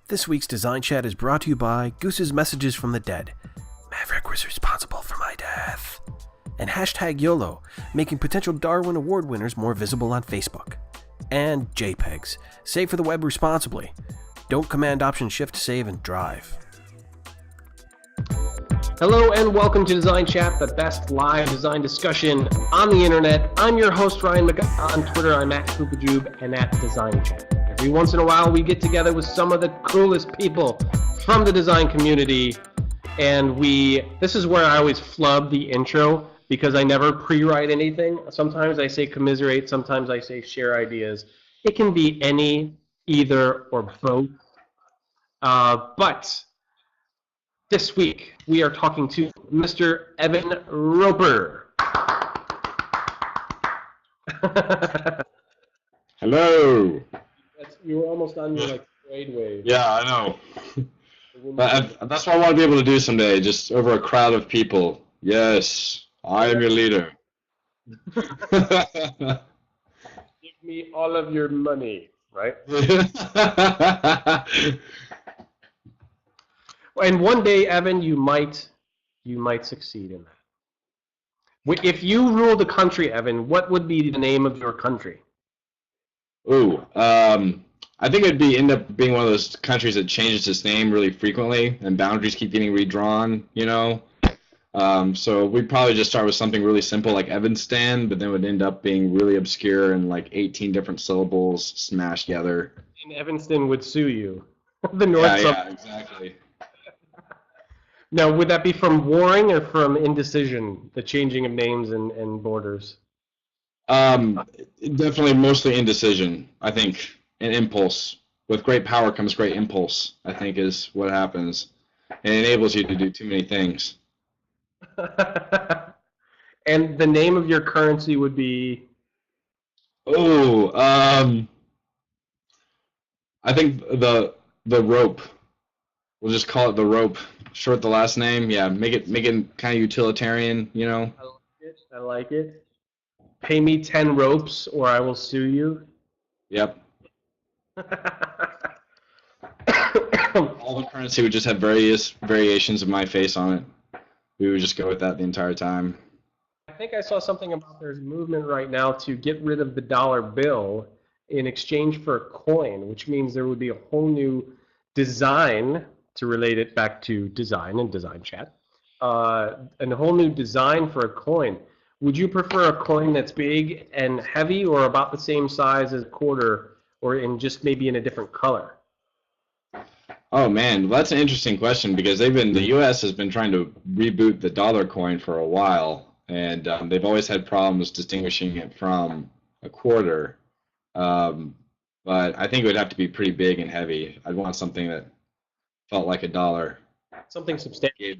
This week's Design Chat is brought to you by Goose's Messages from the Dead. Maverick was responsible for my death. And hashtag YOLO, making potential Darwin Award winners more visible on Facebook. And JPEGs, save for the web responsibly. Don't Command-Option-Shift save and drive. Hello and welcome to Design Chat, the best live design discussion on the internet. I'm your host, Ryan McGowan. On Twitter, I'm at Koopajube and at DesignChat. Every once in a while, we get together with some of the coolest people from the design community, and this is where I always flub the intro because I never pre-write anything. Sometimes I say commiserate, sometimes I say share ideas. It can be any, either, or both. But this week, we are talking to Mr. Evan Roper. Hello. You were almost on your grade wave. Yeah, I know. That's what I want to be able to do someday, just over a crowd of people. Yes, I am your leader. Give me all of your money, right? And one day, Evan, you might succeed in that. If you ruled the country, Evan, what would be the name of your country? Ooh, I think it'd end up being one of those countries that changes its name really frequently, and boundaries keep getting redrawn, you know? So we'd probably just start with something really simple like Evanston, but then it would end up being really obscure and like 18 different syllables smashed together. And Evanston would sue you. The North Yeah, exactly. Now, would that be from warring or from indecision, the changing of names and borders? Definitely mostly indecision, I think, and impulse. With great power comes great impulse, I think is what happens. It enables you to do too many things. And the name of your currency would be? Oh, I think the rope. We'll just call it the rope. Short the last name. Yeah, make it kind of utilitarian, you know. I like it. Pay me 10 ropes or I will sue you. Yep. All the currency would just have various variations of my face on it. We would just go with that the entire time. I think I saw something about there's movement right now to get rid of the dollar bill in exchange for a coin, which means there would be a whole new design, to relate it back to design and Design Chat, and a whole new design for a coin. Would you prefer a coin that's big and heavy or about the same size as a quarter or just maybe in a different color? Oh man, well, that's an interesting question because the U.S. has been trying to reboot the dollar coin for a while, and they've always had problems distinguishing it from a quarter. But I think it would have to be pretty big and heavy. I'd want something that felt like a dollar. Something substantial.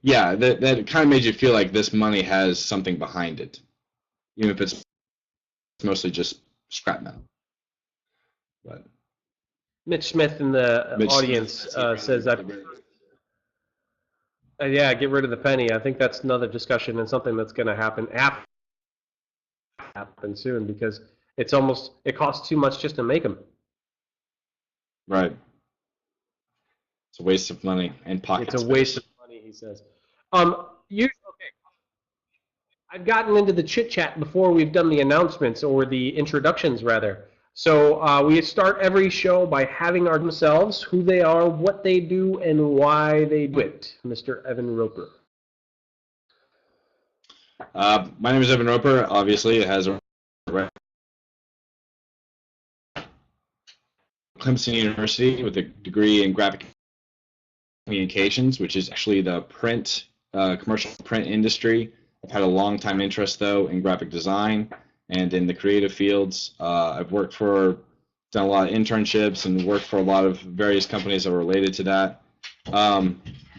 Yeah, that kind of made you feel like this money has something behind it, even if it's mostly just scrap metal. But Mitch Smith in the audience says that. Yeah, get rid of the penny. I think that's another discussion and something that's going to happen soon because it costs too much just to make them. Right. It's a waste of money and pocket space. It's a waste of money, he says. Okay. I've gotten into the chit-chat before we've done the announcements, or the introductions, rather. So we start every show by having themselves, who they are, what they do, and why they do it. Mr. Evan Roper. My name is Evan Roper. Obviously, it has a Clemson University with a degree in graphic communications, which is actually the commercial print industry. I've had a long time interest though in graphic design and in the creative fields. I've done a lot of internships and worked for a lot of various companies that are related to that.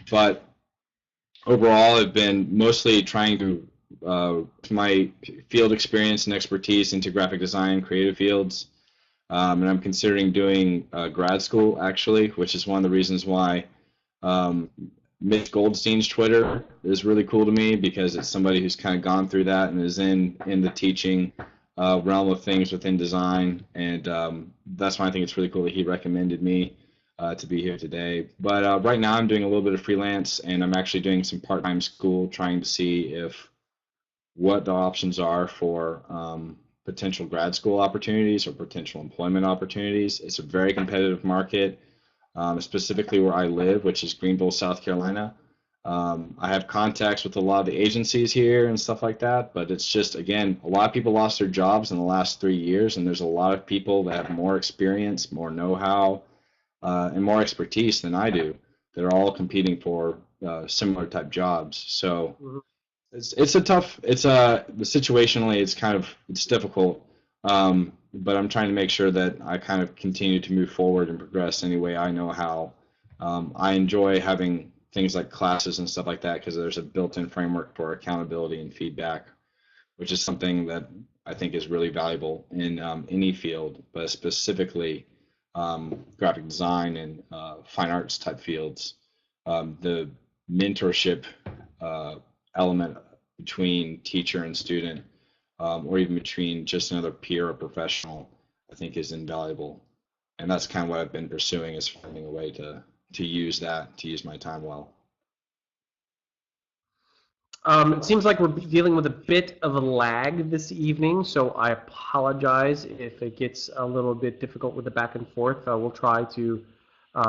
But overall, I've been mostly trying to my field experience and expertise into graphic design, creative fields. And I'm considering doing grad school actually, which is one of the reasons why Mitch Goldstein's Twitter is really cool to me because it's somebody who's kind of gone through that and is in the teaching realm of things within design, and that's why I think it's really cool that he recommended me. to be here today. But right now I'm doing a little bit of freelance, and I'm actually doing some part-time school, trying to see what the options are for potential grad school opportunities or potential employment opportunities. It's a very competitive market, specifically where I live, which is Greenville, South Carolina. I have contacts with a lot of the agencies here and stuff like that, but it's just, again, a lot of people lost their jobs in the last 3 years, and there's a lot of people that have more experience, more know-how, and more expertise than I do. They're all competing for similar type jobs. So it's a tough, situationally, it's difficult. But I'm trying to make sure that I kind of continue to move forward and progress any way I know how. I enjoy having things like classes and stuff like that because there's a built-in framework for accountability and feedback, which is something that I think is really valuable in any field, but specifically graphic design and fine arts type fields. The mentorship element between teacher and student, or even between just another peer or professional, I think is invaluable. And that's kind of what I've been pursuing, is finding a way to use my time well. It seems like we're dealing with a bit of a lag this evening, so I apologize if it gets a little bit difficult with the back and forth. We'll try to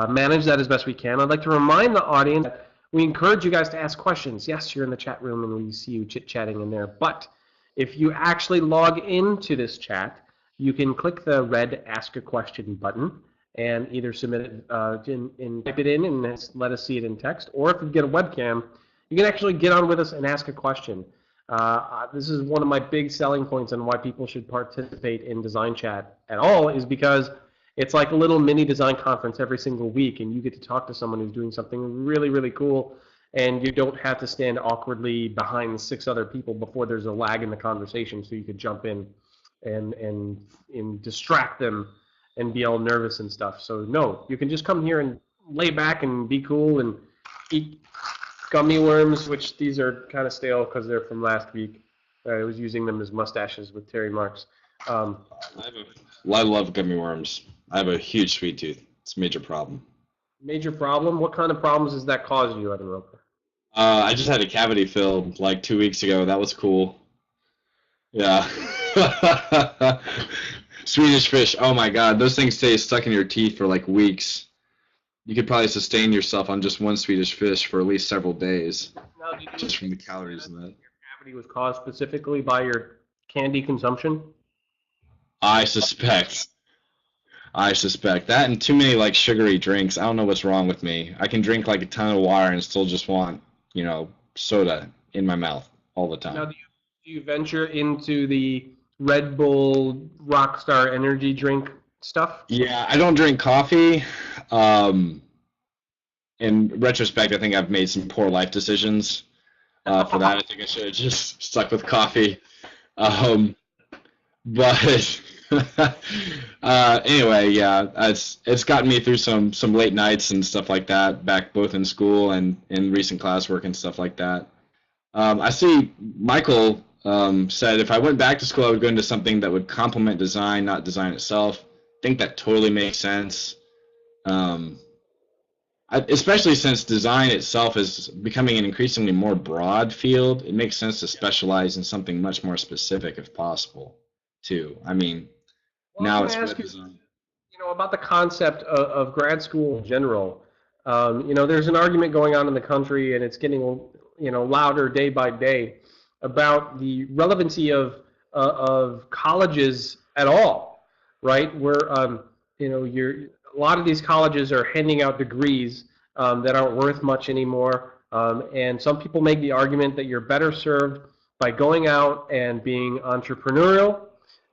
manage that as best we can. I'd like to remind the audience that we encourage you guys to ask questions. Yes, you're in the chat room and we see you chit-chatting in there, but if you actually log into this chat, you can click the red Ask a Question button and either submit it and type it in and let us see it in text, or if you get a webcam, you can actually get on with us and ask a question. This is one of my big selling points on why people should participate in Design Chat at all, is because it's like a little mini design conference every single week, and you get to talk to someone who's doing something really, really cool, and you don't have to stand awkwardly behind 6 other people before there's a lag in the conversation, so you could jump in and distract them and be all nervous and stuff. So no, you can just come here and lay back and be cool and eat gummy worms, which these are kind of stale because they're from last week. I was using them as mustaches with Terry Marks. I love gummy worms. I have a huge sweet tooth. It's a major problem. Major problem? What kind of problems does that cause you, Evan Roper? I just had a cavity filled like 2 weeks ago. That was cool. Yeah. Swedish fish. Oh my God, those things stay stuck in your teeth for like weeks. You could probably sustain yourself on just one Swedish fish for at least several days, just from the calories in that. Your cavity was caused specifically by your candy consumption? I suspect that, and too many like sugary drinks. I don't know what's wrong with me. I can drink like a ton of water and still just want, soda in my mouth all the time. Now, do you venture into the Red Bull Rockstar energy drink stuff? Yeah, I don't drink coffee. In retrospect, I think I've made some poor life decisions. For that, I think I should have just stuck with coffee. But anyway, yeah, it's gotten me through some late nights and stuff like that, back both in school and in recent classwork and stuff like that. I see Michael said if I went back to school, I would go into something that would complement design, not design itself. I think that totally makes sense. Especially since design itself is becoming an increasingly more broad field, it makes sense to specialize in something much more specific if possible, too. I mean, now it's web design. About the concept of grad school in general. There's an argument going on in the country, and it's getting louder day by day about the relevancy of colleges at all, right? Where a lot of these colleges are handing out degrees that aren't worth much anymore, and some people make the argument that you're better served by going out and being entrepreneurial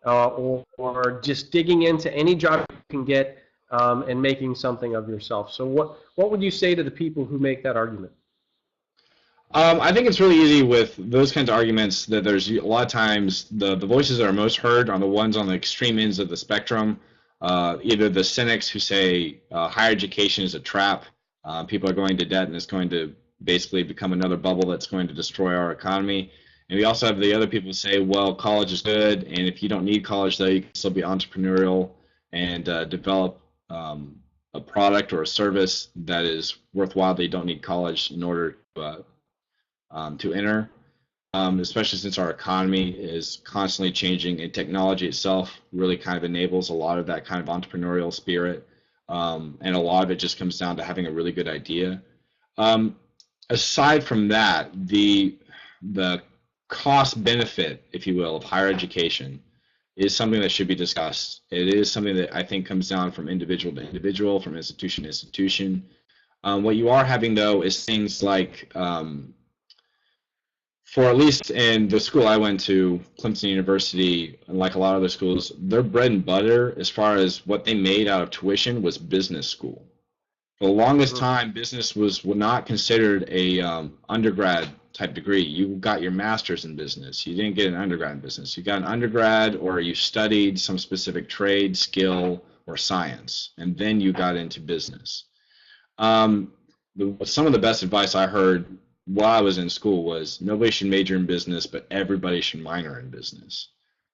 or just digging into any job you can get and making something of yourself. So what would you say to the people who make that argument? I think it's really easy with those kinds of arguments that there's a lot of times the voices that are most heard are the ones on the extreme ends of the spectrum. Either the cynics who say higher education is a trap, people are going to debt and it's going to basically become another bubble that's going to destroy our economy. And we also have the other people who say, well, college is good, and if you don't need college, though, you can still be entrepreneurial and develop a product or a service that is worthwhile, they don't need college in order to enter. Especially since our economy is constantly changing and technology itself really kind of enables a lot of that kind of entrepreneurial spirit. And a lot of it just comes down to having a really good idea. Aside from that, the cost benefit, if you will, of higher education is something that should be discussed. It is something that I think comes down from individual to individual, from institution to institution. What you are having, though, is things like, for at least in the school I went to, Clemson University, and like a lot of other schools, their bread and butter as far as what they made out of tuition was business school. For the longest time, business was not considered a undergrad type degree. You got your master's in business. You didn't get an undergrad in business. You got an undergrad, or you studied some specific trade, skill, or science, and then you got into business. Some of the best advice I heard while I was in school was nobody should major in business, but everybody should minor in business.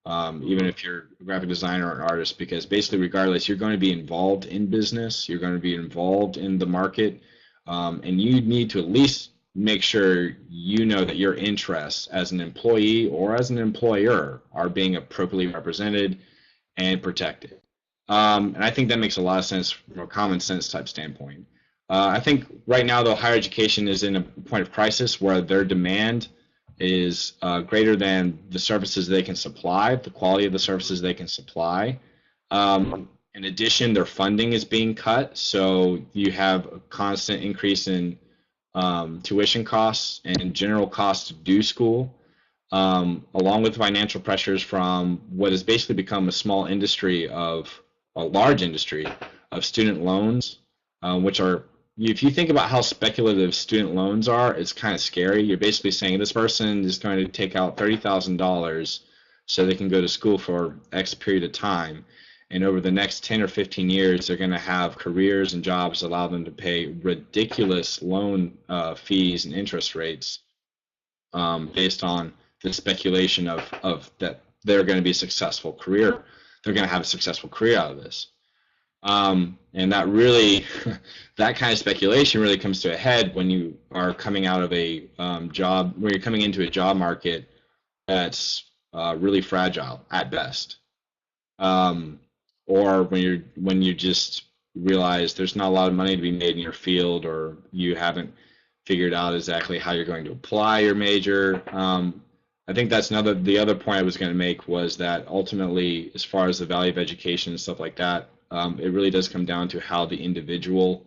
Even if you're a graphic designer or an artist, because basically regardless, you're going to be involved in business, you're going to be involved in the market, and you need to at least make sure you know that your interests as an employee or as an employer are being appropriately represented and protected. And I think that makes a lot of sense from a common sense type standpoint. I think right now, though, higher education is in a point of crisis where their demand is greater than the services they can supply, the quality of the services they can supply. In addition, their funding is being cut, so you have a constant increase in tuition costs and general costs to do school, along with financial pressures from what has basically become a large industry of student loans, which are, if you think about how speculative student loans are, it's kind of scary. You're basically saying this person is going to take out $30,000 so they can go to school for X period of time. And over the next 10 or 15 years, they're going to have careers and jobs that allow them to pay ridiculous loan fees and interest rates based on the speculation of that they're going to be a successful career. They're going to have a successful career out of this. And that really, that kind of speculation really comes to a head when you are coming out of a job, where you're coming into a job market that's really fragile at best. Or when you just realize there's not a lot of money to be made in your field, or you haven't figured out exactly how you're going to apply your major. I think that's the other point I was going to make was that ultimately, as far as the value of education and stuff like that, it really does come down to how the individual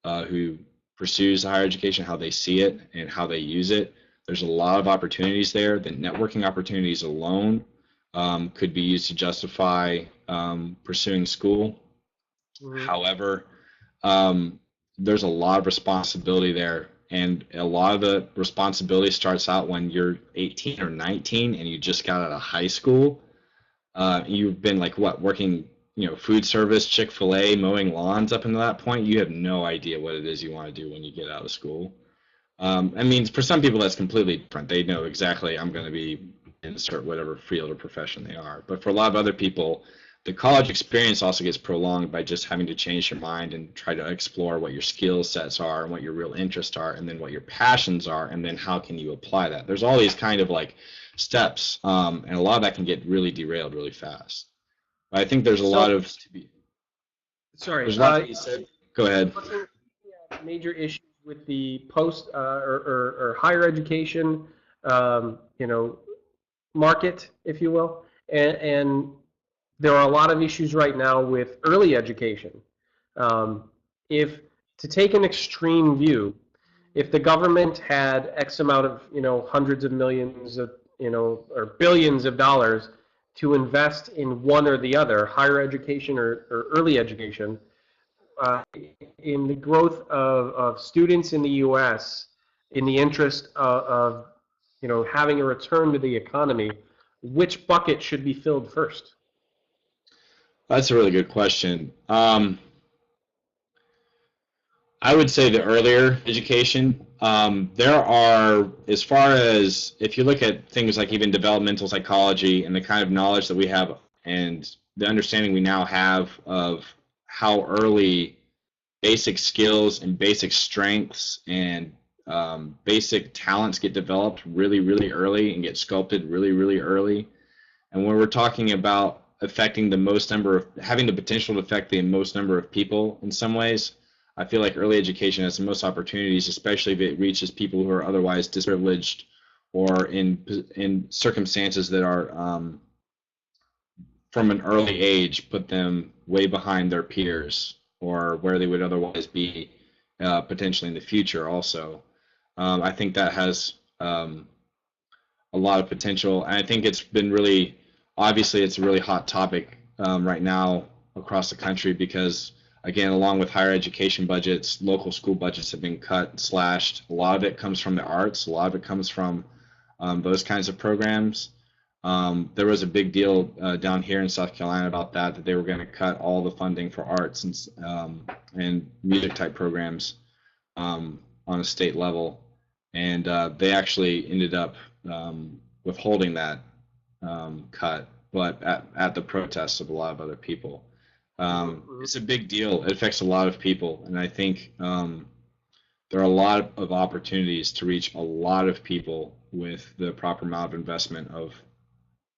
who pursues higher education, how they see it and how they use it. There's a lot of opportunities there. The networking opportunities alone could be used to justify pursuing school. Mm-hmm. However, there's a lot of responsibility there, and a lot of the responsibility starts out when you're 18 or 19 and you just got out of high school. You've been working, food service, Chick-fil-A, mowing lawns up until that point. You have no idea what it is you want to do when you get out of school. I mean, for some people that's completely different. They know exactly, I'm going to be insert whatever field or profession they are. But for a lot of other people, the college experience also gets prolonged by just having to change your mind and try to explore what your skill sets are and what your real interests are, and then what your passions are, and then how can you apply that. There's all these kind of steps, and a lot of that can get really derailed really fast. But I think there's a lot of Sorry, there's a lot that you said. Go ahead. Major issues with the post or higher education, market, if you will, and there are a lot of issues right now with early education. If, to take an extreme view, if the government had X amount of, hundreds of millions of, or billions of dollars to invest in one or the other, higher education or early education, in the growth of students in the U.S., in the interest of having a return to the economy, which bucket should be filled first? That's a really good question. I would say the earlier education. There are, as far as if you look at things like even developmental psychology and the kind of knowledge that we have and the understanding we now have of how early basic skills and basic strengths and basic talents get developed really, really early and get sculpted really, really early. And when we're talking about affecting the most number of, having the potential to affect the most number of people in some ways, I feel like early education has the most opportunities, especially if it reaches people who are otherwise disprivileged or in circumstances that are from an early age put them way behind their peers or where they would otherwise be potentially in the future also. I think that has a lot of potential, and I think it's been really, obviously it's a really hot topic right now across the country because, again, along with higher education budgets, local school budgets have been cut, slashed. A lot of it comes from the arts, a lot of it comes from those kinds of programs. There was a big deal down here in South Carolina about that they were going to cut all the funding for arts and music type programs on a state level, and they actually ended up withholding that cut, but at the protests of a lot of other people. It's a big deal. It affects a lot of people, and I think there are a lot of opportunities to reach a lot of people with the proper amount of investment of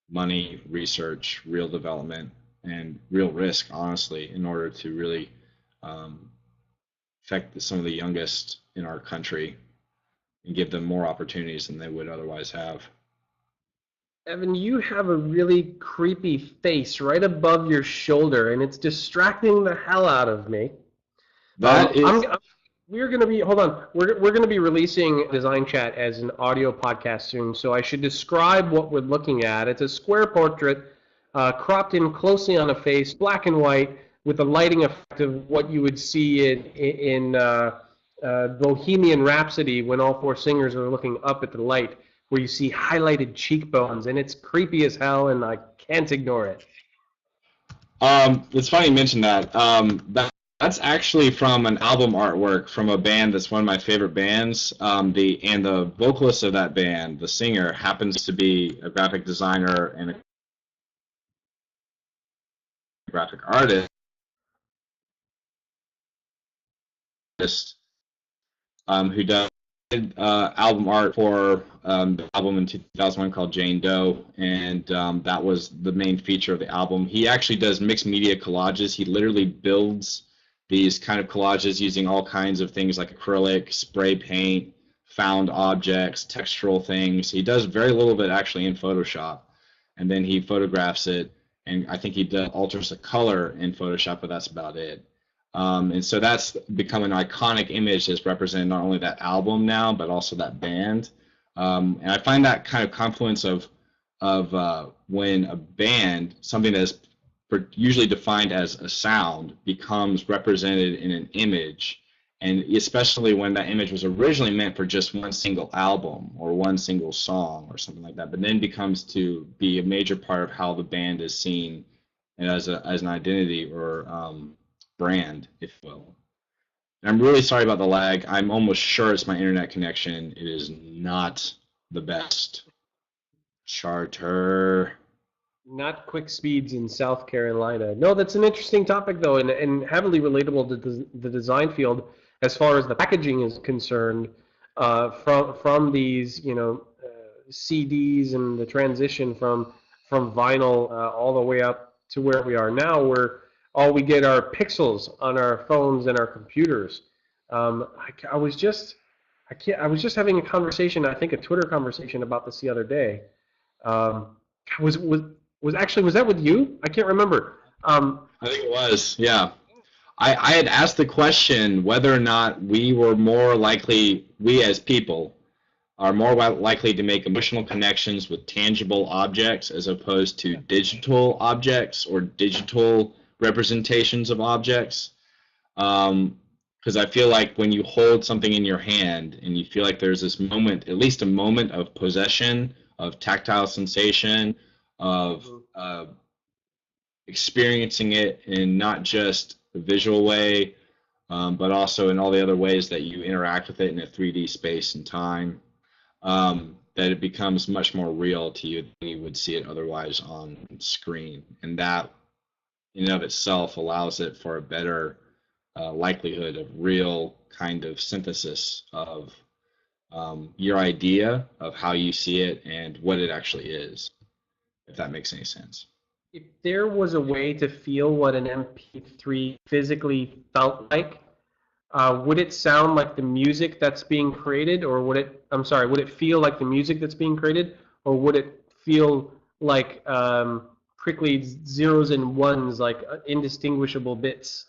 money, research, real development, and real risk, honestly, in order to really affect some of the youngest in our country and give them more opportunities than they would otherwise have. Evan, you have a really creepy face right above your shoulder, and it's distracting the hell out of me. We're going to be, hold on, we're going to be releasing DesignChat as an audio podcast soon, so I should describe what we're looking at. It's a square portrait cropped in closely on a face, black and white, with the lighting effect of what you would see in Bohemian Rhapsody when all four singers are looking up at the light, where you see highlighted cheekbones, and it's creepy as hell, and I can't ignore it. It's funny you mentioned that. That's actually from an album artwork from a band that's one of my favorite bands. The vocalist of that band, the singer, happens to be a graphic designer and a graphic artist who does album art for the album in 2001 called Jane Doe, and that was the main feature of the album. He actually does mixed media collages. He literally builds these kind of collages using all kinds of things like acrylic, spray paint, found objects, textural things. He does very little of it actually in Photoshop, and then he photographs it, and I think he alters the color in Photoshop, but that's about it. And so that's become an iconic image that's represented not only that album now, but also that band. And I find that kind of confluence of when a band, something that's usually defined as a sound, becomes represented in an image, and especially when that image was originally meant for just one single album or one single song or something like that, but then becomes to be a major part of how the band is seen as an identity or brand, if you will. And I'm really sorry about the lag. I'm almost sure it's my internet connection. It is not the best. Charter. Not quick speeds in South Carolina. No, that's an interesting topic, though, and heavily relatable to the design field as far as the packaging is concerned. From these, CDs and the transition from vinyl all the way up to where we are now, where all we get are pixels on our phones and our computers. I was just having a conversation, I think a Twitter conversation about this the other day. Was that with you? I can't remember. I think it was, yeah. I had asked the question whether or not we as people are more likely to make emotional connections with tangible objects as opposed to digital objects or digital representations of objects. Because I feel like when you hold something in your hand and you feel like there's this moment, at least a moment of possession, of tactile sensation, of experiencing it in not just a visual way, but also in all the other ways that you interact with it in a 3D space and time, that it becomes much more real to you than you would see it otherwise on screen. And that in and of itself allows it for a better likelihood of real kind of synthesis of your idea of how you see it and what it actually is, if that makes any sense. If there was a way to feel what an MP3 physically felt like, would it sound like the music that's being created, or would it, I'm sorry, would it feel like the music that's being created, or would it feel like prickly zeros and ones, like indistinguishable bits?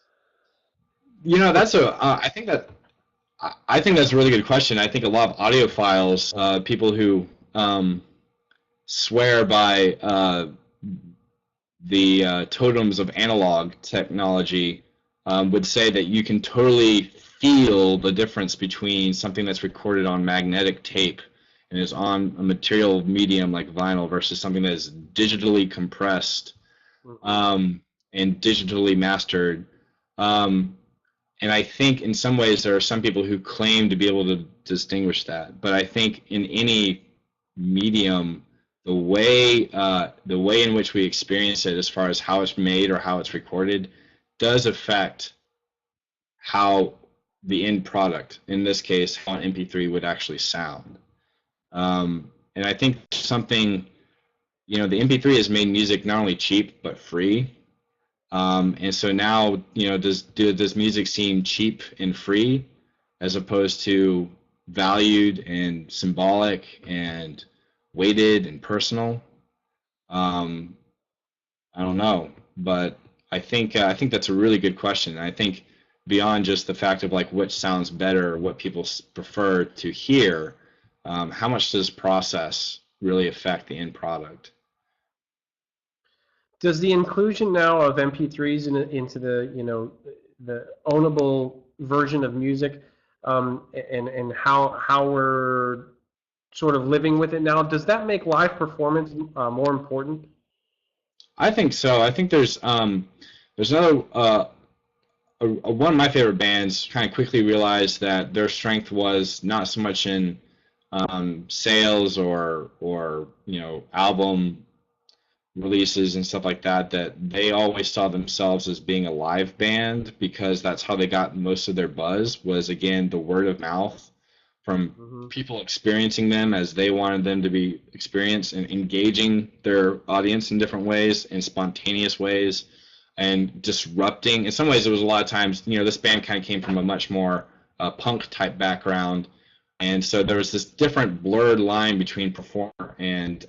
You know, I think that's a really good question. I think a lot of audiophiles, people who swear by the totems of analog technology, would say that you can totally feel the difference between something that's recorded on magnetic tape and is on a material medium like vinyl versus something that is digitally compressed and digitally mastered. And I think in some ways there are some people who claim to be able to distinguish that. But I think in any medium, the way in which we experience it, as far as how it's made or how it's recorded, does affect how the end product, in this case, how an MP3 would actually sound. And I think something, the MP3 has made music not only cheap but free. And so now, does music seem cheap and free as opposed to valued and symbolic and weighted and personal? I don't know, but I think that's a really good question. And I think beyond just the fact of like which sounds better, what people prefer to hear, how much does process really affect the end product? Does the inclusion now of MP3s into the ownable version of music, and how we're sort of living with it now, does that make live performance more important? I think so. I think there's another one of my favorite bands kind of quickly realized that their strength was not so much in sales or album releases and stuff like that, that they always saw themselves as being a live band, because that's how they got most of their buzz, was again the word of mouth from people experiencing them as they wanted them to be experienced, and engaging their audience in different ways, in spontaneous ways, and disrupting. In some ways, it was a lot of times, this band kind of came from a much more punk type background, and so there was this different blurred line between performer and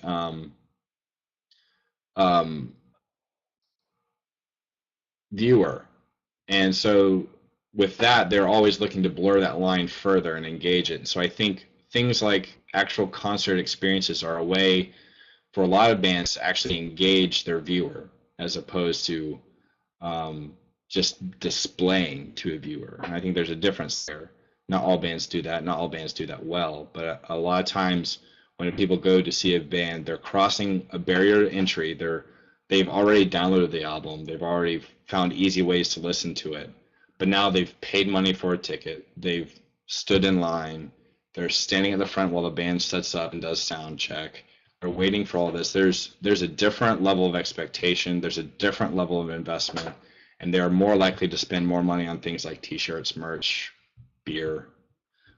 viewer. And so with that, they're always looking to blur that line further and engage it. And so I think things like actual concert experiences are a way for a lot of bands to actually engage their viewer, as opposed to just displaying to a viewer. And I think there's a difference there. Not all bands do that. Not all bands do that well. But a lot of times when people go to see a band, they're crossing a barrier to entry. They've already downloaded the album. They've already found easy ways to listen to it. But now they've paid money for a ticket. They've stood in line. They're standing at the front while the band sets up and does sound check. They're waiting for all this. There's a different level of expectation. There's a different level of investment. And they are more likely to spend more money on things like T-shirts, merch, beer,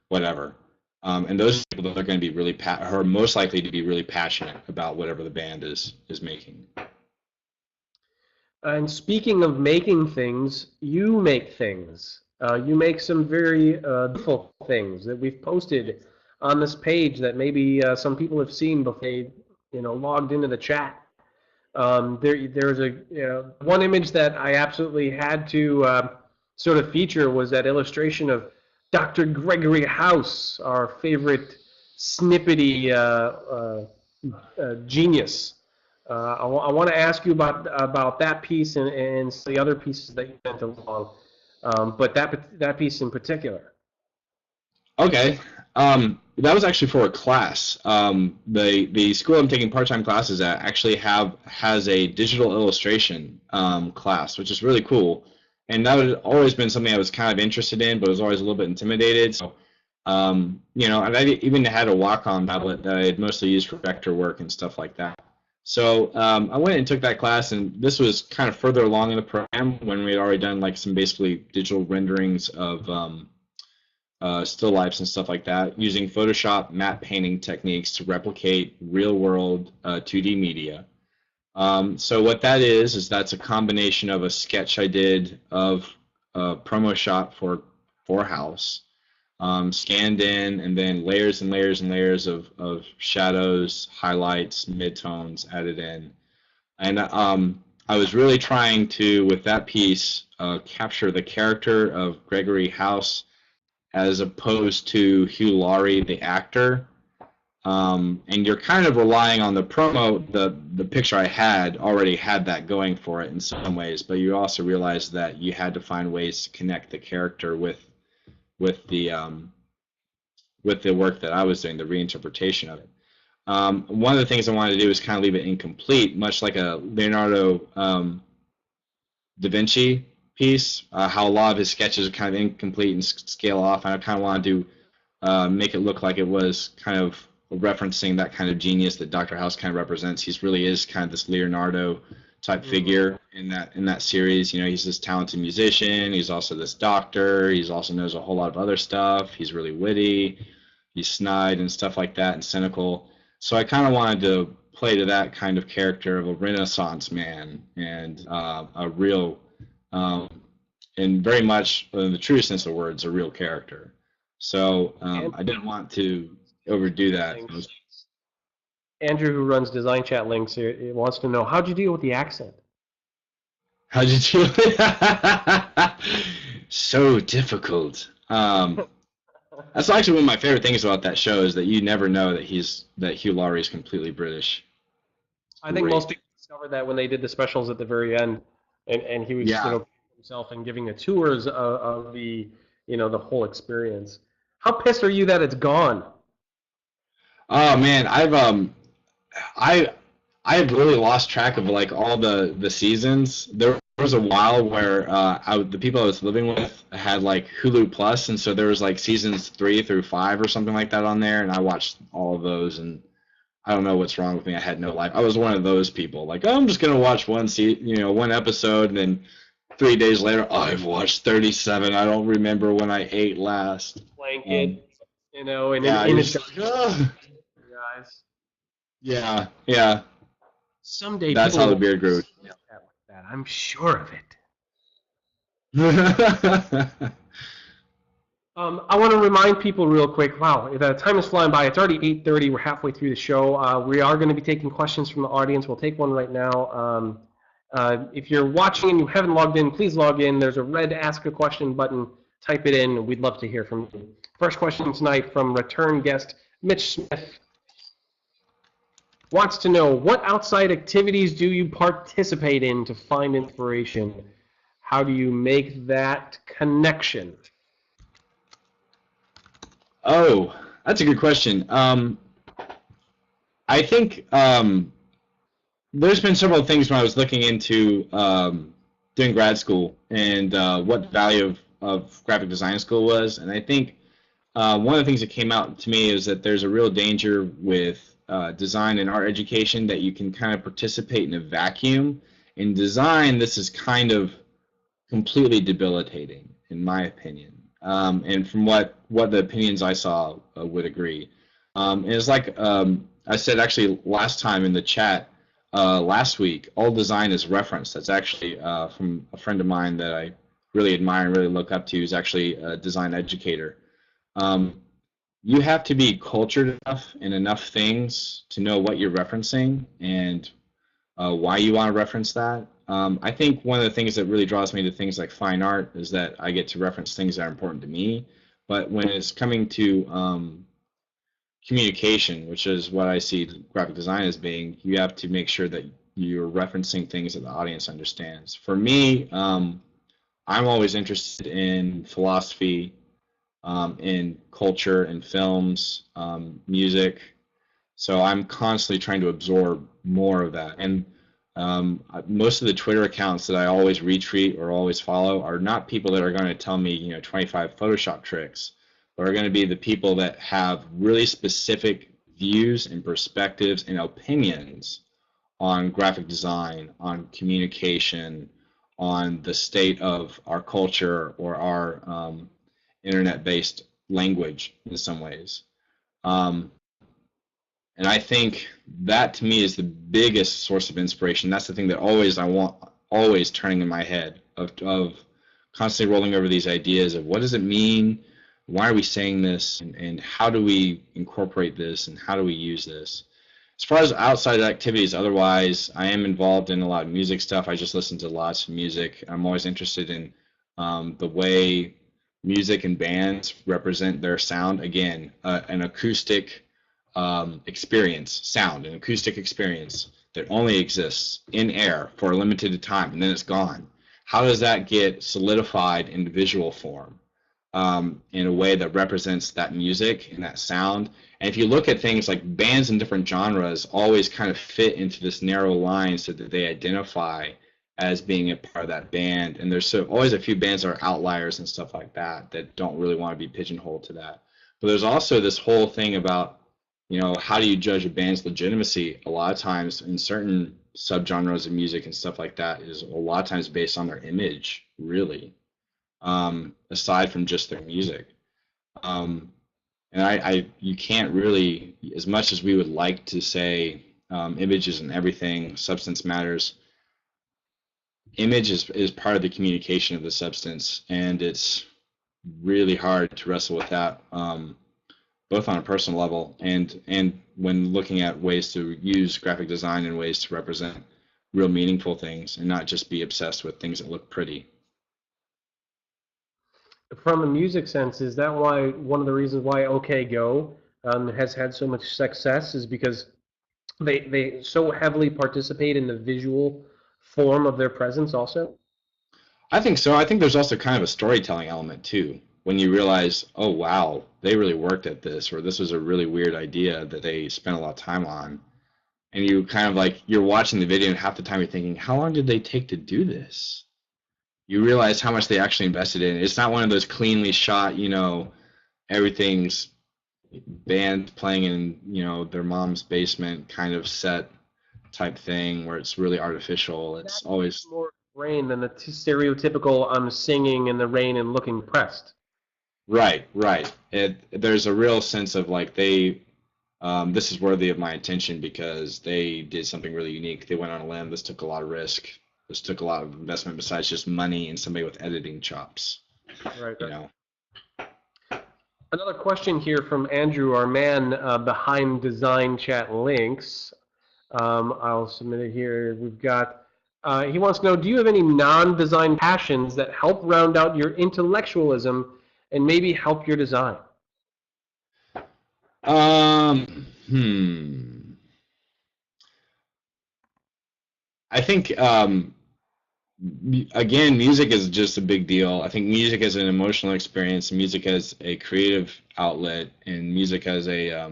whatever. And those people that are going to be really are most likely to be really passionate about whatever the band is making. And speaking of making things, you make things. You make some very beautiful things that we've posted on this page that maybe some people have seen before they, logged into the chat. There's one image that I absolutely had to sort of feature was that illustration of Dr. Gregory House, our favorite snippety genius. I want to ask you about that piece and the other pieces that you sent along, but that piece in particular. Okay, that was actually for a class. The school I'm taking part-time classes at actually has a digital illustration class, which is really cool. And that had always been something I was kind of interested in, but was always a little bit intimidated. So, and I even had a Wacom tablet that I had mostly used for vector work and stuff like that. So I went and took that class, and this was kind of further along in the program when we had already done like some basically digital renderings of still lifes and stuff like that, using Photoshop matte painting techniques to replicate real-world 2D media. So what that is that's a combination of a sketch I did of a promo shot for a house, scanned in, and then layers and layers and layers of shadows, highlights, midtones added in. And I was really trying to, with that piece, capture the character of Gregory House as opposed to Hugh Laurie, the actor. And you're kind of relying on the promo, the picture I had already had that going for it in some ways, but you also realize that you had to find ways to connect the character with the work that I was doing, the reinterpretation of it. One of the things I wanted to do is kind of leave it incomplete, much like a Leonardo da Vinci piece, how a lot of his sketches are kind of incomplete and scale off, and I kind of wanted to make it look like it was kind of referencing that kind of genius that Dr. House kind of represents. He really is kind of this Leonardo type figure in that series. You know, he's this talented musician, he's also this doctor, he's also knows a whole lot of other stuff, he's really witty, he's snide and stuff like that, and cynical. So I kind of wanted to play to that kind of character of a Renaissance man, and a real, and very much in the true sense of words, a real character. So I didn't want to overdo that. Andrew, who runs DesignChat links, he wants to know, how'd you deal with the accent? How'd you deal with it? So difficult. That's actually one of my favorite things about that show, is that you never know that Hugh Laurie is completely British. I think most people discovered that when they did the specials at the very end, and he was himself and giving the tours of the the whole experience. How pissed are you that it's gone? Oh man, I've really lost track of like all the seasons. There was a while where the people I was living with had like Hulu Plus, and so there was like seasons 3 through 5 or something like that on there, and I watched all of those, and I don't know what's wrong with me. I had no life. I was one of those people, like, oh, I'm just gonna watch one episode, and then 3 days later, I've watched 37. I don't remember when I ate last. Blanket, and yeah, in his guys. Yeah. Someday that's how the beard grew. Yeah. That, I'm sure of it. I want to remind people real quick, wow, the time is flying by. It's already 8:30. We're halfway through the show. We are going to be taking questions from the audience. We'll take one right now. If you're watching and you haven't logged in, please log in. There's a red Ask a Question button. Type it in. We'd love to hear from you. First question tonight from return guest Mitch Smith. Wants to know, what outside activities do you participate in to find inspiration? How do you make that connection? Oh, that's a good question. I think there's been several things when I was looking into doing grad school and what value of graphic design school was, and I think one of the things that came out to me is that there's a real danger with design and art education, that you can kind of participate in a vacuum. In design, this is kind of completely debilitating, in my opinion. And from what the opinions I saw would agree. And it's like I said actually last time in the chat last week, all design is referenced. That's actually from a friend of mine that I really admire and really look up to, who's actually a design educator. You have to be cultured enough in enough things to know what you're referencing and why you want to reference that. I think one of the things that really draws me to things like fine art is that I get to reference things that are important to me. But when it's coming to communication, which is what I see graphic design as being, you have to make sure that you're referencing things that the audience understands. For me, I'm always interested in philosophy, in culture, in films, music. So I'm constantly trying to absorb more of that. And most of the Twitter accounts that I always retweet or always follow are not people that are going to tell me, 25 Photoshop tricks, but are going to be the people that have really specific views and perspectives and opinions on graphic design, on communication, on the state of our culture or our internet-based language in some ways. And I think that to me is the biggest source of inspiration. That's the thing that always turning in my head of constantly rolling over these ideas of what does it mean, why are we saying this, and how do we incorporate this, and how do we use this. As far as outside activities, otherwise, I am involved in a lot of music stuff. I just listen to lots of music. I'm always interested in the way music and bands represent their sound. Again, an acoustic experience, sound, an acoustic experience that only exists in air for a limited time, and then it's gone. How does that get solidified in visual form in a way that represents that music and that sound? And if you look at things like bands in different genres always kind of fit into this narrow line so that they identify as being a part of that band. And there's always a few bands that are outliers and stuff like that that don't really want to be pigeonholed to that. But there's also this whole thing about, you know, how do you judge a band's legitimacy? A lot of times in certain subgenres of music and stuff like that is a lot of times based on their image, really, aside from just their music. And you can't really, as much as we would like to say images and everything, substance matters, image is part of the communication of the substance, and it's really hard to wrestle with that, both on a personal level and when looking at ways to use graphic design and ways to represent real meaningful things and not just be obsessed with things that look pretty. From a music sense, is that why one of the reasons why OK Go has had so much success is because they so heavily participate in the visual form of their presence also? I think so. I think there's also kind of a storytelling element too. When you realize, oh wow, they really worked at this, or this was a really weird idea that they spent a lot of time on. And you kind of like, you're watching the video and half the time you're thinking, how long did they take to do this? You realize how much they actually invested in it. It's not one of those cleanly shot, you know, everything's band playing in, you know, their mom's basement kind of set type thing where it's really artificial. It's always more rain than the stereotypical I'm singing in the rain and looking pressed. Right. There's a real sense of like this is worthy of my attention because they did something really unique. They went on a limb. This took a lot of risk. This took a lot of investment besides just money and somebody with editing chops. Right. You know. Another question here from Andrew, our man behind DesignChat links. I'll submit it here. We've got. He wants to know: do you have any non-design passions that help round out your intellectualism and maybe help your design? I think again, music is just a big deal. I think music as an emotional experience, music as a creative outlet, and music as a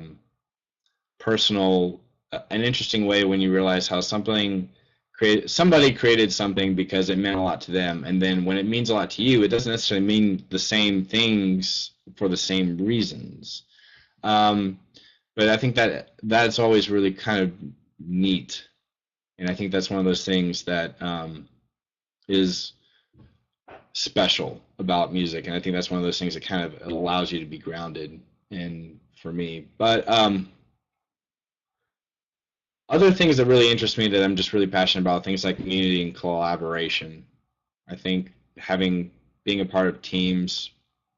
personal, an interesting way when you realize how somebody created something because it meant a lot to them, and then when it means a lot to you, it doesn't necessarily mean the same things for the same reasons. But I think that's always really kind of neat, and I think that's one of those things that is special about music, and I think that's one of those things that kind of allows you to be grounded. And for me, but other things that really interest me that I'm just really passionate about, things like community and collaboration. I think being a part of teams,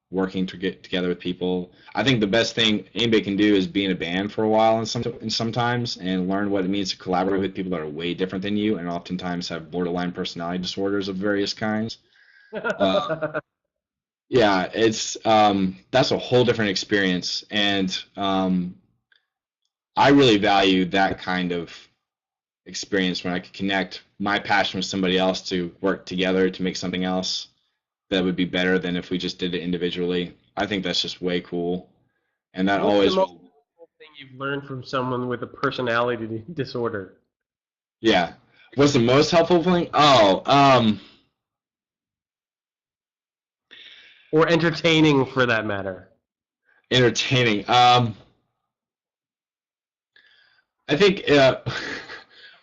working to get together with people. I think the best thing anybody can do is be in a band for a while and sometimes and learn what it means to collaborate with people that are way different than you and oftentimes have borderline personality disorders of various kinds. Yeah, it's that's a whole different experience, and I really value that kind of experience when I can connect my passion with somebody else to work together to make something else that would be better than if we just did it individually. I think that's just way cool, and that always. What's the most helpful thing you've learned from someone with a personality disorder? Yeah, what's the most helpful thing? Or entertaining, for that matter. Entertaining. I think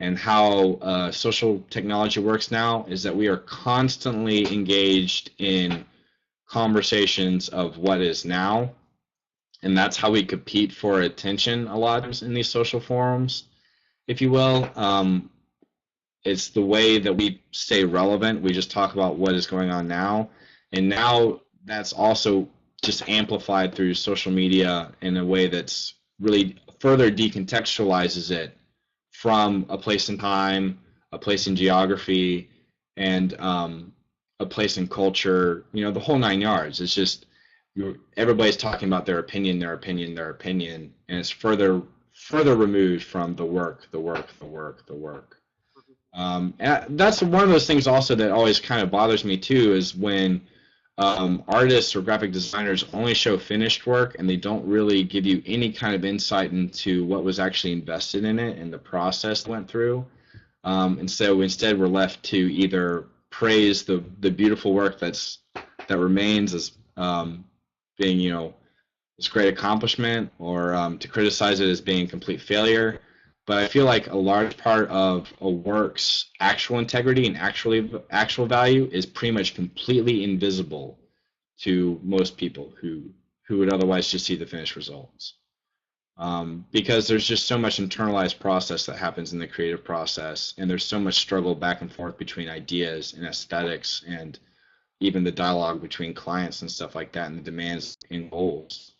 and how social technology works now is that we are constantly engaged in conversations of what is now, and that's how we compete for attention a lot of times in these social forums, if you will. It's the way that we stay relevant. We just talk about what is going on now, and now that's also just amplified through social media in a way that's really further decontextualizes it from a place in time, a place in geography, and a place in culture, the whole 9 yards. It's just everybody's talking about their opinion, and it's further removed from the work. And that's one of those things also that always kind of bothers me too, is when artists or graphic designers only show finished work and they don't really give you any kind of insight into what was actually invested in it and the process that went through. And so instead we're left to either praise the beautiful work that remains as being this great accomplishment, or to criticize it as being a complete failure. But I feel like a large part of a work's actual integrity and actual value is pretty much completely invisible to most people who would otherwise just see the finished results. Because there's just so much internalized process that happens in the creative process, and there's so much struggle back and forth between ideas and aesthetics, and even the dialogue between clients and stuff like that, and the demands and goals.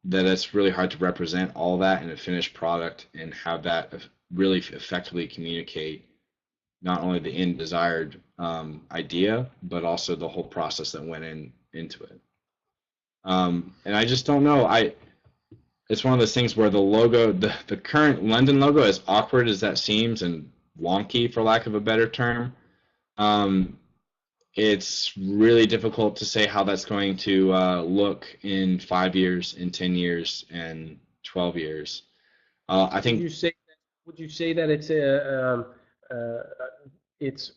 That it's really hard to represent all that in a finished product and have that really effectively communicate not only the end desired idea, but also the whole process that went into it. And I just don't know. It's one of those things where the logo, the current London logo, as awkward as that seems and wonky, for lack of a better term, it's really difficult to say how that's going to look in 5 years, in 10 years, and 12 years. I think. Would you say that it's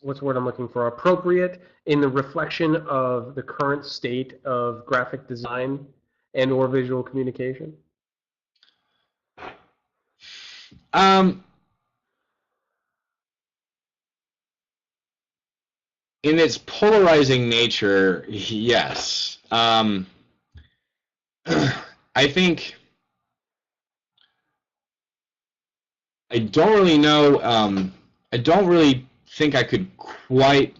what's the word I'm looking for? Appropriate in the reflection of the current state of graphic design and/or visual communication? In its polarizing nature, yes. I think I don't really know. I don't really think I could quite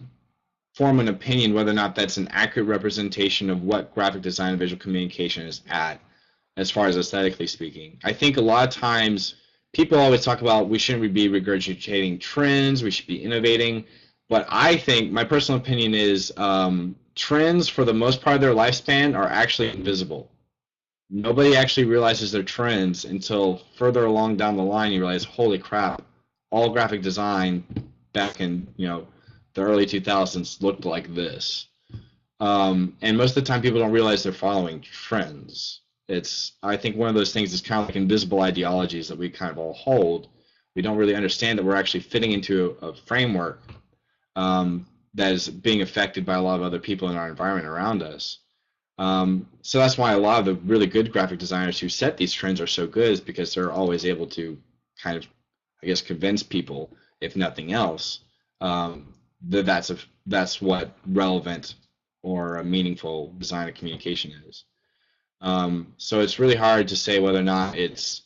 form an opinion whether or not that's an accurate representation of what graphic design and visual communication is at, as far as aesthetically speaking. I think a lot of times people always talk about we shouldn't be regurgitating trends, we should be innovating. But I think, my personal opinion is, trends for the most part of their lifespan are actually invisible. Nobody actually realizes they're trends until further along down the line you realize, holy crap, all graphic design back in the early 2000s looked like this. And most of the time people don't realize they're following trends. I think one of those things is kind of like invisible ideologies that we kind of all hold. We don't really understand that we're actually fitting into a framework that is being affected by a lot of other people in our environment around us. So that's why a lot of the really good graphic designers who set these trends are so good, is because they're always able to kind of, I guess, convince people, if nothing else, that that's what relevant or a meaningful design and communication is. So it's really hard to say whether or not it's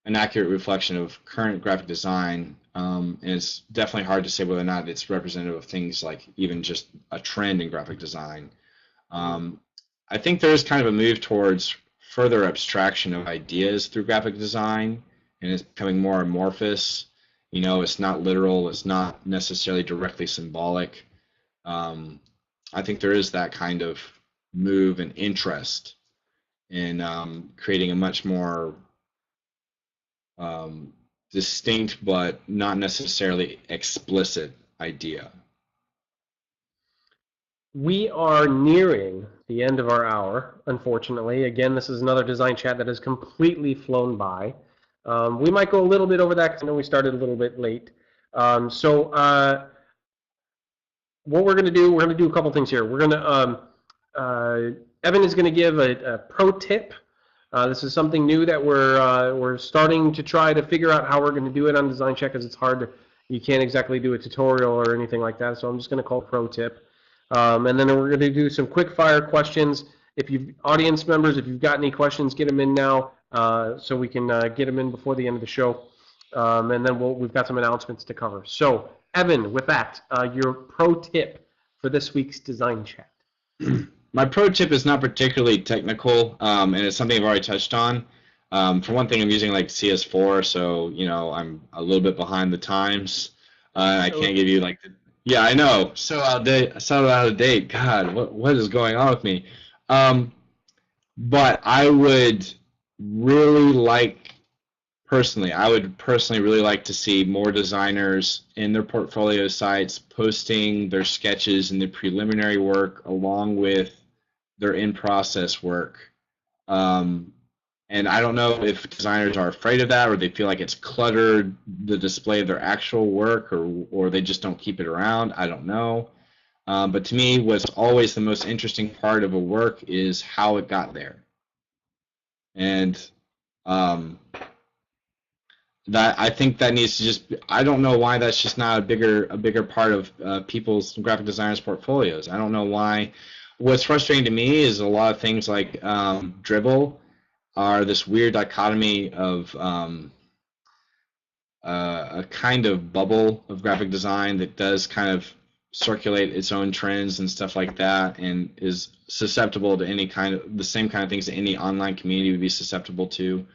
an accurate reflection of current graphic design, and it's definitely hard to say whether or not it's representative of things like even just a trend in graphic design. I think there is kind of a move towards further abstraction of ideas through graphic design, and it's becoming more amorphous. It's not literal, it's not necessarily directly symbolic. I think there is that kind of move and interest in creating a much more distinct but not necessarily explicit idea. We are nearing the end of our hour, unfortunately. Again, this is another design chat that has completely flown by. We might go a little bit over that because I know we started a little bit late. So what we're going to do a couple things here. We're going to, Evan is going to give a pro tip This is something new that we're starting to try to figure out how we're going to do it on DesignChat, because it's hard to, you can't exactly do a tutorial or anything like that. So I'm just going to call it pro tip. And then we're going to do some quick fire questions. If you audience members, if you've got any questions, get them in now, so we can get them in before the end of the show. And then we've got some announcements to cover. So Evan, with that, your pro tip for this week's Design Chat. My pro tip is not particularly technical, and it's something I've already touched on. For one thing, I'm using like CS4, so I'm a little bit behind the times. I can't give you like yeah, I know, so out of date. God, what is going on with me? But I would personally really like to see more designers in their portfolio sites posting their sketches and the preliminary work along with their in-process work. And I don't know if designers are afraid of that, or they feel like it's cluttered the display of their actual work, or they just don't keep it around. I don't know. But to me, what's always the most interesting part of a work is how it got there. And that, I think that needs to just, I don't know why that's just not a bigger part of people's graphic designers' portfolios. I don't know why. What's frustrating to me is a lot of things like Dribbble are this weird dichotomy of a kind of bubble of graphic design that does kind of circulate its own trends and stuff like that, and is susceptible to the same kind of things that any online community would be susceptible to.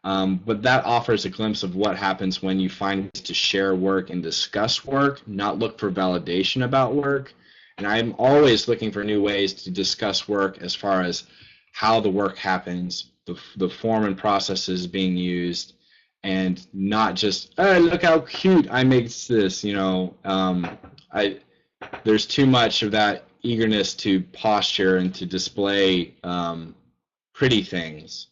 But that offers a glimpse of what happens when you find ways to share work and discuss work, not look for validation about work. And I'm always looking for new ways to discuss work as far as how the work happens, the form and processes being used, and not just, oh, look how cute I make this. There's too much of that eagerness to posture and to display pretty things.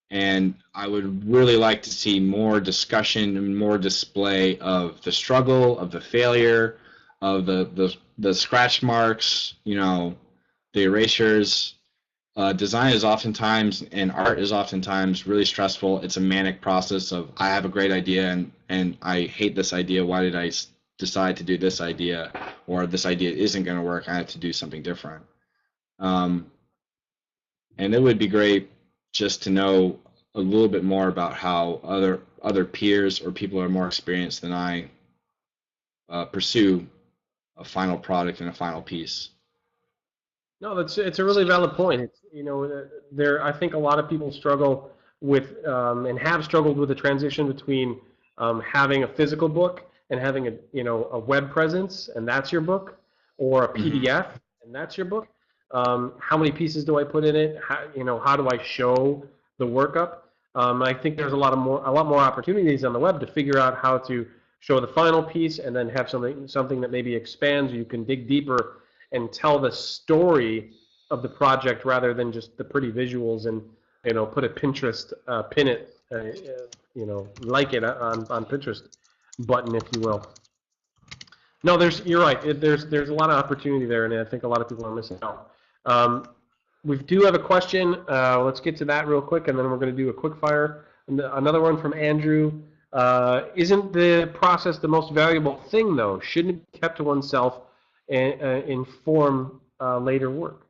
And I would really like to see more discussion and more display of the struggle, of the failure, of the scratch marks, the erasures. Design is oftentimes, and art is oftentimes, really stressful. It's a manic process of, I have a great idea and I hate this idea. Why did I decide to do this idea? Or this idea isn't going to work. I have to do something different. And it would be great just to know a little bit more about how other peers or people who are more experienced than I pursue a final product and a final piece. No, it's a really valid point. I think a lot of people struggle with and have struggled with the transition between having a physical book and having a web presence, and that's your book, or a PDF, and that's your book. How many pieces do I put in it? How do I show the workup? I think there's a lot more opportunities on the web to figure out how to show the final piece, and then have something that maybe expands. You can dig deeper and tell the story of the project rather than just the pretty visuals and put a Pinterest pin it like it on Pinterest button, if you will. No, you're right. There's a lot of opportunity there, and I think a lot of people are missing out. We do have a question. Let's get to that real quick, and then we're going to do a quick fire. Another one from Andrew. Isn't the process the most valuable thing, though? Shouldn't it be kept to oneself and inform later work?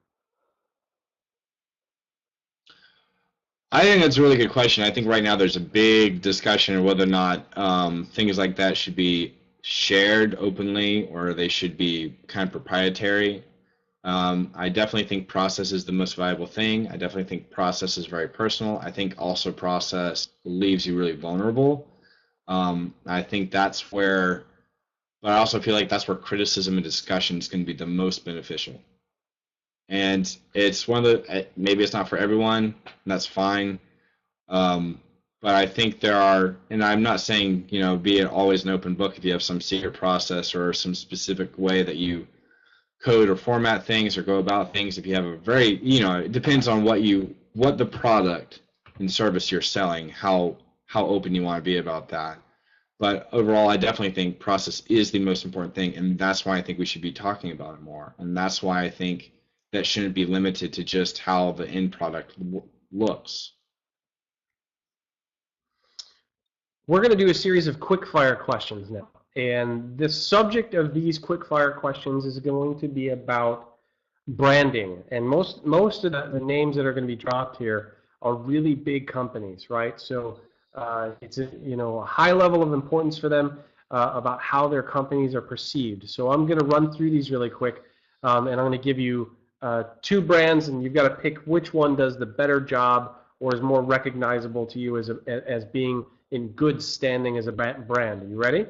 I think that's a really good question. I think right now there's a big discussion of whether or not things like that should be shared openly or they should be kind of proprietary. I definitely think process is the most valuable thing. I definitely think process is very personal. I think also process leaves you really vulnerable. I think that's where, but I also feel like that's where criticism and discussion is going to be the most beneficial. And it's one of the, maybe it's not for everyone, and that's fine. But I think there are, and I'm not saying, be it always an open book if you have some secret process or some specific way that you code or format things or go about things. If you have a very, it depends on what the product and service you're selling, how open you want to be about that. But overall, I definitely think process is the most important thing, and that's why I think we should be talking about it more. And that's why I think that shouldn't be limited to just how the end product looks. We're going to do a series of quickfire questions now. And the subject of these quickfire questions is going to be about branding. And most of the names that are going to be dropped here are really big companies, right? So it's a high level of importance for them about how their companies are perceived. So I'm going to run through these really quick, and I'm going to give you two brands, and you've got to pick which one does the better job or is more recognizable to you as being in good standing as a brand. Are you ready?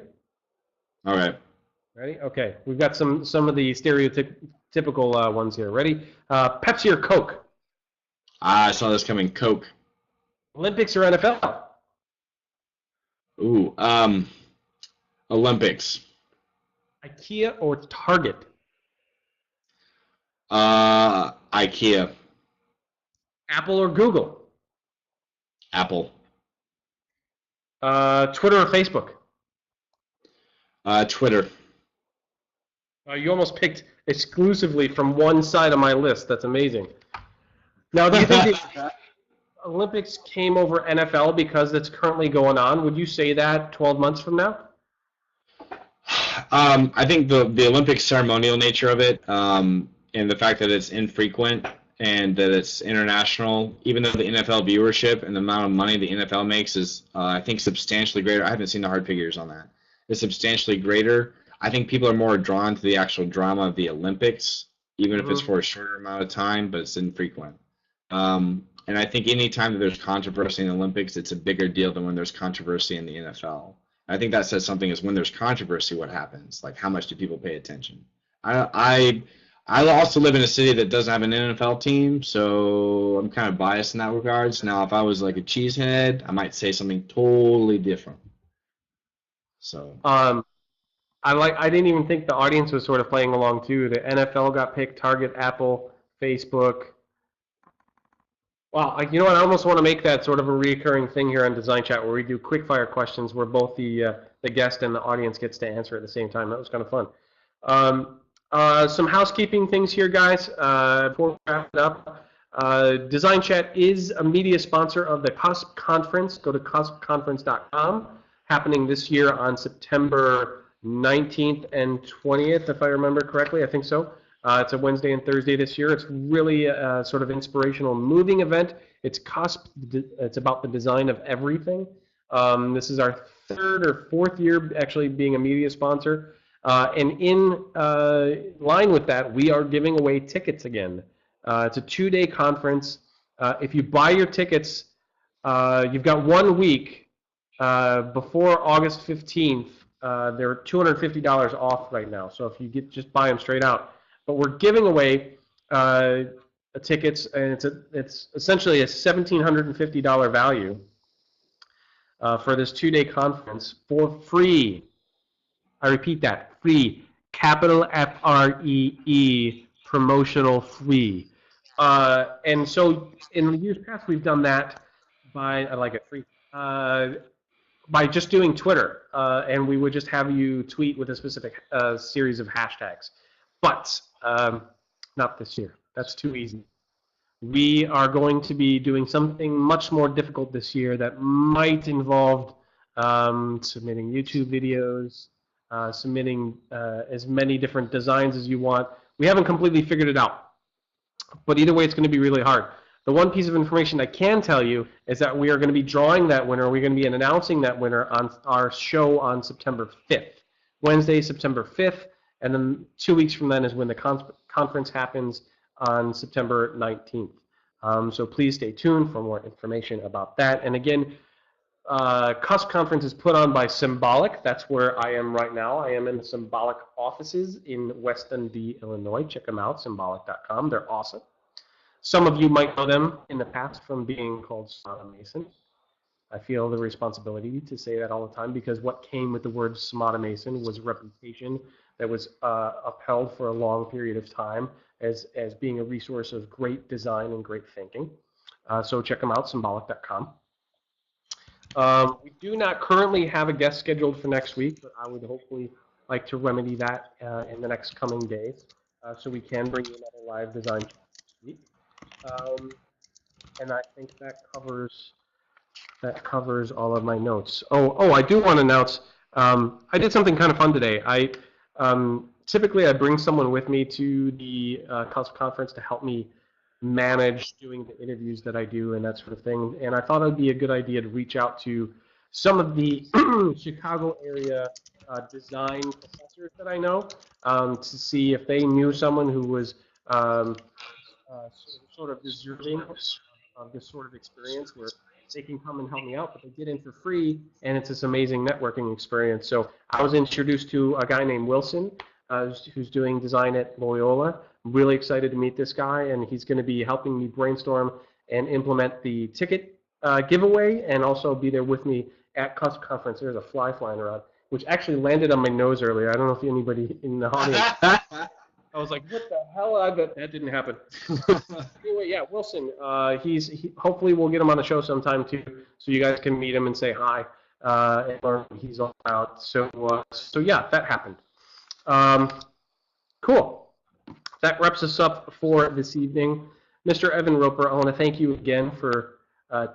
All right. Ready? Okay. We've got some of the stereotypical ones here. Ready? Pepsi or Coke? I saw this coming. Coke. Olympics or NFL? Ooh. Olympics. IKEA or Target? IKEA. Apple or Google? Apple. Twitter or Facebook? Twitter. You almost picked exclusively from one side of my list. That's amazing. Now, do you think the Olympics came over NFL because it's currently going on? Would you say that 12 months from now? I think the Olympic ceremonial nature of it, and the fact that it's infrequent and that it's international, even though the NFL viewership and the amount of money the NFL makes is, I think, substantially greater. I haven't seen the hard figures on that. It's substantially greater. I think people are more drawn to the actual drama of the Olympics, even if it's for a shorter amount of time, but it's infrequent. And I think any time that there's controversy in the Olympics, it's a bigger deal than when there's controversy in the NFL. I think that says something is when there's controversy, what happens? Like, how much do people pay attention? I also live in a city that doesn't have an NFL team, so I'm kind of biased in that regards. Now, if I was like a cheesehead, I might say something totally different. So. I didn't even think the audience was sort of playing along too. The NFL got picked, Target, Apple, Facebook. Well, you know what? I almost want to make that sort of a recurring thing here on Design Chat, where we do quickfire questions, where both the guest and the audience gets to answer at the same time. That was kind of fun. Some housekeeping things here, guys. Before we wrap it up, Design Chat is a media sponsor of the CUSP conference. Go to cuspconference.com. Happening this year on September 19th and 20th, if I remember correctly. I think so. It's a Wednesday and Thursday this year. It's really a sort of inspirational, moving event. It's CUSP. It's about the design of everything. This is our third or fourth year actually being a media sponsor. And in line with that, we are giving away tickets again. It's a 2-day conference. If you buy your tickets, you've got 1 week before August 15th. They're $250 off right now. So if you just buy them straight out. But we're giving away tickets, and it's essentially a $1,750 value for this 2-day conference for free. I repeat that, free, capital F-R-E-E, promotional free. And so in the years past, we've done that by, I like it, free, by just doing Twitter, and we would just have you tweet with a specific series of hashtags. But not this year. That's too easy. We are going to be doing something much more difficult this year that might involve submitting YouTube videos, submitting as many different designs as you want. We haven't completely figured it out. But either way, it's going to be really hard. The one piece of information I can tell you is that we are going to be drawing that winner. We're going to be announcing that winner on our show on September 5th. Wednesday, September 5th. And then 2 weeks from then is when the conference happens on September 19th. So please stay tuned for more information about that. And again, CUSP conference is put on by Symbolic. That's where I am right now. I am in the Symbolic offices in West Dundee, Illinois. Check them out, symbolic.com. They're awesome. Some of you might know them in the past from being called Sonata Mason. I feel the responsibility to say that all the time because what came with the word Sonata Mason was a reputation that was upheld for a long period of time as being a resource of great design and great thinking. So check them out, symbolic.com. We do not currently have a guest scheduled for next week, but I would hopefully like to remedy that in the next coming days so we can bring you another live design chat next week. And I think that covers That covers all of my notes. Oh, I do want to announce, I did something kind of fun today. Typically I bring someone with me to the conference to help me manage doing the interviews that I do and that sort of thing. And I thought it would be a good idea to reach out to some of the Chicago area design professors that I know to see if they knew someone who was sort of deserving of this sort of experience where they can come and help me out, but they get in for free, and it's this amazing networking experience. So I was introduced to a guy named Wilson, who's doing design at Loyola. I'm really excited to meet this guy, and he's going to be helping me brainstorm and implement the ticket giveaway, and also be there with me at conference. There's a fly flying around, which actually landed on my nose earlier. I don't know if anybody in the audience. I was like, what the hell? I bet that didn't happen. Anyway, yeah, Wilson, hopefully we'll get him on the show sometime too, so you guys can meet him and say hi and learn what he's all about. So yeah, that happened. Cool. That wraps us up for this evening. Mr. Evan Roper, I want to thank you again for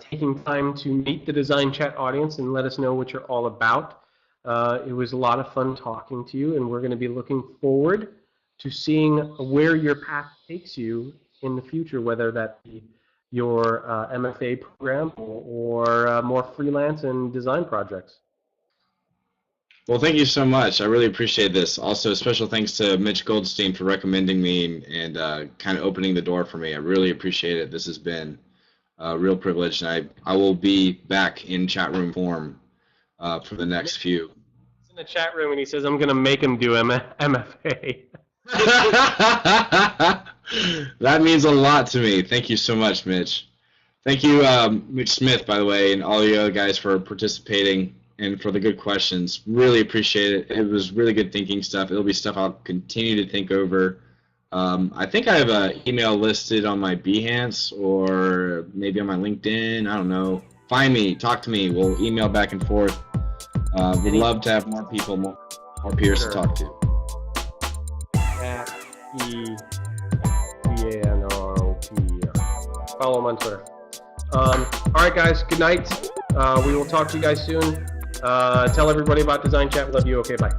taking time to meet the Design Chat audience and let us know what you're all about. It was a lot of fun talking to you, and we're going to be looking forward to seeing where your path takes you in the future, whether that be your MFA program or more freelance and design projects. Well, thank you so much. I really appreciate this. Also, special thanks to Mitch Goldstein for recommending me and kind of opening the door for me. I really appreciate it. This has been a real privilege, and I will be back in chat room form for the next few. He's in the chat room, and he says, I'm going to make him do MFA. That means a lot to me. Thank you so much, Mitch. Thank you, Mitch Smith, by the way, and all you other guys for participating and for the good questions. Really appreciate it. It was really good thinking stuff. It'll be stuff I'll continue to think over. I think I have an email listed on my Behance or maybe on my LinkedIn. I don't know. Find me. Talk to me. We'll email back and forth. We'd love to have more people, more peers to talk to. Follow him on Twitter. All right, guys. Good night. We will talk to you guys soon. Tell everybody about Design Chat. Love you. Okay, bye.